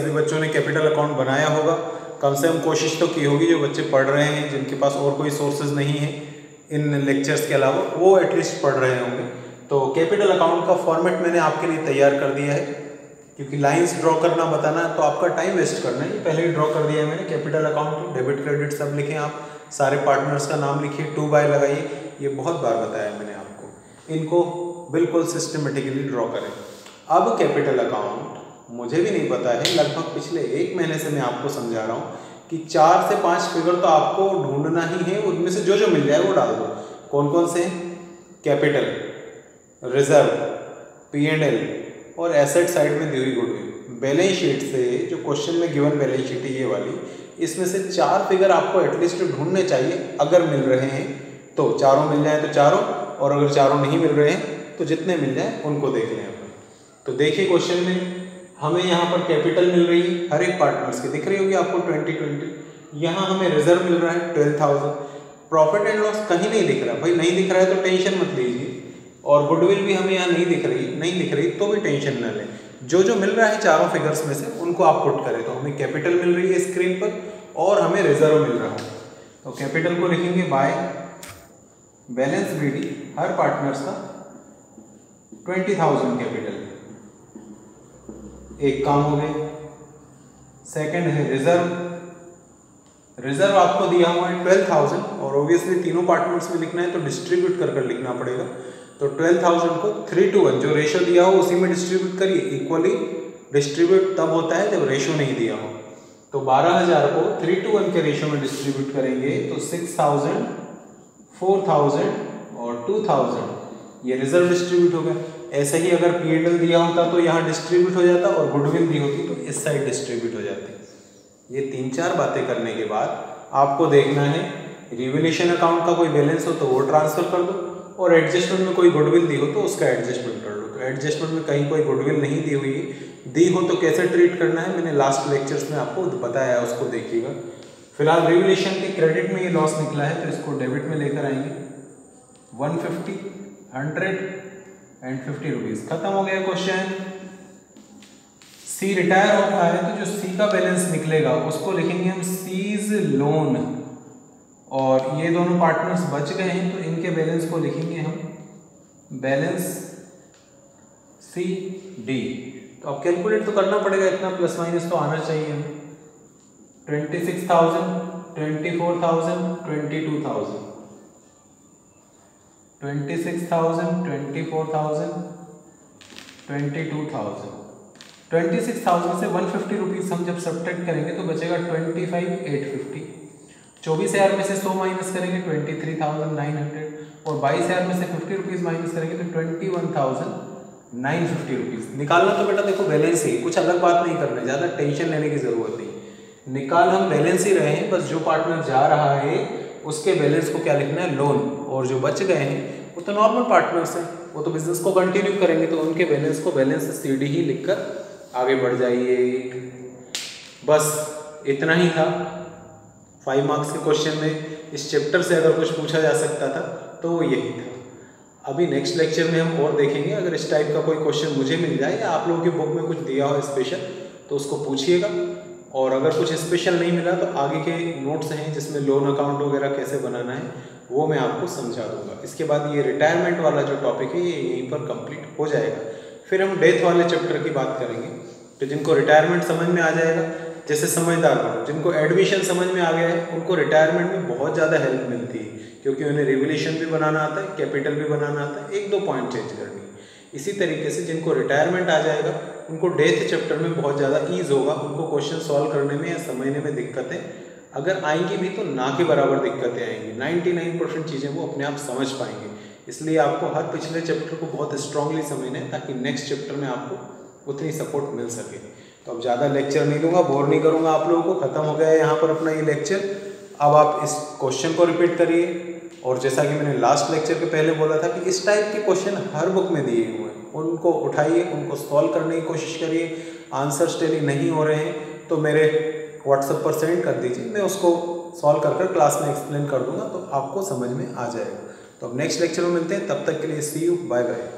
सभी बच्चों ने कैपिटल अकाउंट बनाया होगा, कम से कम कोशिश तो की होगी। जो बच्चे पढ़ रहे हैं, जिनके पास और कोई सोर्सेज नहीं है इन लेक्चर्स के अलावा, वो एटलीस्ट पढ़ रहे होंगे। तो कैपिटल अकाउंट का फॉर्मेट मैंने आपके लिए तैयार कर दिया है, क्योंकि लाइंस ड्रॉ करना बताना तो आपका टाइम वेस्ट करना है। पहले ही ड्रॉ कर दिया है मैंने। कैपिटल अकाउंट, डेबिट क्रेडिट सब लिखें, आप सारे पार्टनर्स का नाम लिखिए, 2 बाय लगाइए। ये बहुत बार बताया मैंने आपको। इनको बिल्कुल सिस्टमेटिकली ड्रॉ करें। अब कैपिटल अकाउंट मुझे भी नहीं पता है, लगभग पिछले 1 महीने से मैं आपको समझा रहा हूँ कि 4 से 5 फिगर तो आपको ढूंढना ही है। उनमें से जो जो मिल जाए वो डाल दो। कौन कौन से? कैपिटल, रिजर्व, P&L और एसेट साइड में दी हुई गुडविल। बैलेंस शीट से, जो क्वेश्चन में गिवन बैलेंस शीट है ये वाली, इसमें से 4 फिगर आपको एटलीस्ट ढूंढने चाहिए। अगर मिल रहे हैं तो चारों मिल जाए तो चारों, और अगर चारों नहीं मिल रहे हैं तो जितने मिल जाए उनको देख लें अपन। तो देखिए क्वेश्चन में हमें यहाँ पर कैपिटल मिल रही है हर एक पार्टनर्स की, दिख रही होगी आपको 2020। यहाँ हमें रिजर्व मिल रहा है 12,000। प्रॉफिट एंड लॉस कहीं नहीं दिख रहा। भाई नहीं दिख रहा है तो टेंशन मत लीजिए। और गुडविल भी हमें यहाँ नहीं दिख रही तो भी टेंशन न लें। जो जो मिल रहा है चारों फिगर्स में से उनको आप पुट करें। तो हमें कैपिटल मिल रही है स्क्रीन पर और हमें रिजर्व मिल रहा है। तो कैपिटल को लिखेंगे by balance BD, her partners का 20,000 कैपिटल। एक काम हो गया। सेकंड है रिजर्व। रिजर्व आपको दिया हुआ है 12,000 और ऑब्वियसली तीनों पार्टनर्स में लिखना है तो डिस्ट्रीब्यूट कर लिखना पड़ेगा। तो 12,000 को 3:1 जो रेशो दिया हो उसी में डिस्ट्रीब्यूट करिए। इक्वली डिस्ट्रीब्यूट तब होता है जब रेशो नहीं दिया हो। तो 12,000 को 3:1 के रेशो में डिस्ट्रीब्यूट करेंगे तो 6,000, 4,000 और 2,000 ये रिजर्व डिस्ट्रीब्यूट हो गया। ऐसे ही अगर P&L दिया होता तो यहाँ डिस्ट्रीब्यूट हो जाता और गुडविल दी होती तो इस साइड डिस्ट्रीब्यूट हो जाती। ये 3-4 बातें करने के बाद आपको देखना है रिवैल्यूएशन अकाउंट का कोई बैलेंस हो तो वो ट्रांसफर कर दो, और एडजस्टमेंट में कोई गुडविल दी हो तो उसका एडजस्टमेंट कर लो। तो एडजस्टमेंट में कहीं कोई गुडविल नहीं दी हुई है, दी हो तो कैसे ट्रीट करना है मैंने लास्ट लेक्चर्स में आपको बताया है, उसको देखिएगा। फिलहाल रिवैल्यूएशन के क्रेडिट में ये लॉस निकला है तो इसको डेबिट में लेकर आएंगे। 150, 100 एंड 50 रुपीज। खत्म हो गया क्वेश्चन। C रिटायर होता है तो जो C का बैलेंस निकलेगा उसको लिखेंगे हम सीज लोन, और ये दोनों पार्टनर्स बच गए हैं तो इनके बैलेंस को लिखेंगे हम बैलेंस CD। तो अब कैलकुलेट तो करना पड़ेगा, इतना प्लस माइनस तो आना चाहिए हमें। 26,000, 24,000, 22,000, 26,000, 24,000, 22,000। 26,000 से 150 रुपीज़ हम जब सब्ट्रैक्ट करेंगे तो बचेगा 25,850। 24,000 में से 100 माइनस करेंगे 23,900, और 22,000 में से 50 रुपीज़ माइनस करेंगे तो 21,950 रुपीज़। निकालना तो बेटा देखो बैलेंस ही, कुछ अलग बात नहीं करना, ज़्यादा टेंशन लेने की ज़रूरत नहीं। निकाल हम बैलेंस ही रहे हैं, बस जो पार्टनर जा रहा है उसके बैलेंस को क्या लिखना है, लोन, और जो बच गए हैं वो तो नॉर्मल पार्टनर्स हैं, वो तो बिजनेस को कंटिन्यू करेंगे तो उनके बैलेंस को बैलेंस CD ही लिखकर आगे बढ़ जाइए। बस इतना ही था। 5 मार्क्स के क्वेश्चन में इस चैप्टर से अगर कुछ पूछा जा सकता था तो वो यही था। अभी नेक्स्ट लेक्चर में हम और देखेंगे। अगर इस टाइप का कोई क्वेश्चन मुझे मिल जाए या आप लोगों की बुक में कुछ दिया हो स्पेशल तो उसको पूछिएगा, और अगर कुछ स्पेशल नहीं मिला तो आगे के नोट्स हैं जिसमें लोन अकाउंट वगैरह कैसे बनाना है वो मैं आपको समझा दूंगा। इसके बाद ये रिटायरमेंट वाला जो टॉपिक है ये यहीं पर कंप्लीट हो जाएगा। फिर हम डेथ वाले चैप्टर की बात करेंगे। तो जिनको रिटायरमेंट समझ में आ जाएगा, जैसे समझदार लोग, जिनको एडमिशन समझ में आ गया है उनको रिटायरमेंट में बहुत ज़्यादा हेल्प मिलती है, क्योंकि उन्हें रिवैल्यूएशन भी बनाना आता है, कैपिटल भी बनाना आता है, 1-2 पॉइंट चेंज करनी है। इसी तरीके से जिनको रिटायरमेंट आ जाएगा उनको डेथ चैप्टर में बहुत ज़्यादा ईज होगा। उनको क्वेश्चन सॉल्व करने में या समझने में दिक्कतें अगर आएंगी भी तो ना के बराबर दिक्कतें आएंगी। 99% चीज़ें वो अपने आप समझ पाएंगे। इसलिए आपको हर पिछले चैप्टर को बहुत स्ट्रांगली समझना है ताकि नेक्स्ट चैप्टर में आपको उतनी सपोर्ट मिल सके। तो अब ज़्यादा लेक्चर नहीं दूंगा, बोर नहीं करूँगा आप लोगों को। ख़त्म हो गया है यहाँ पर अपना ये लेक्चर। अब आप इस क्वेश्चन को रिपीट करिए, और जैसा कि मैंने लास्ट लेक्चर के पहले बोला था कि इस टाइप के क्वेश्चन हर बुक में दिए हुए हैं, उनको उठाइए, उनको सॉल्व करने की कोशिश करिए। आंसर्स टेली नहीं हो रहे हैं तो मेरे व्हाट्सएप पर सेंड कर दीजिए, मैं उसको सॉल्व कर क्लास में एक्सप्लेन कर दूंगा तो आपको समझ में आ जाएगा। तो अब नेक्स्ट लेक्चर में मिलते हैं, तब तक के लिए सी यू, बाय बाय।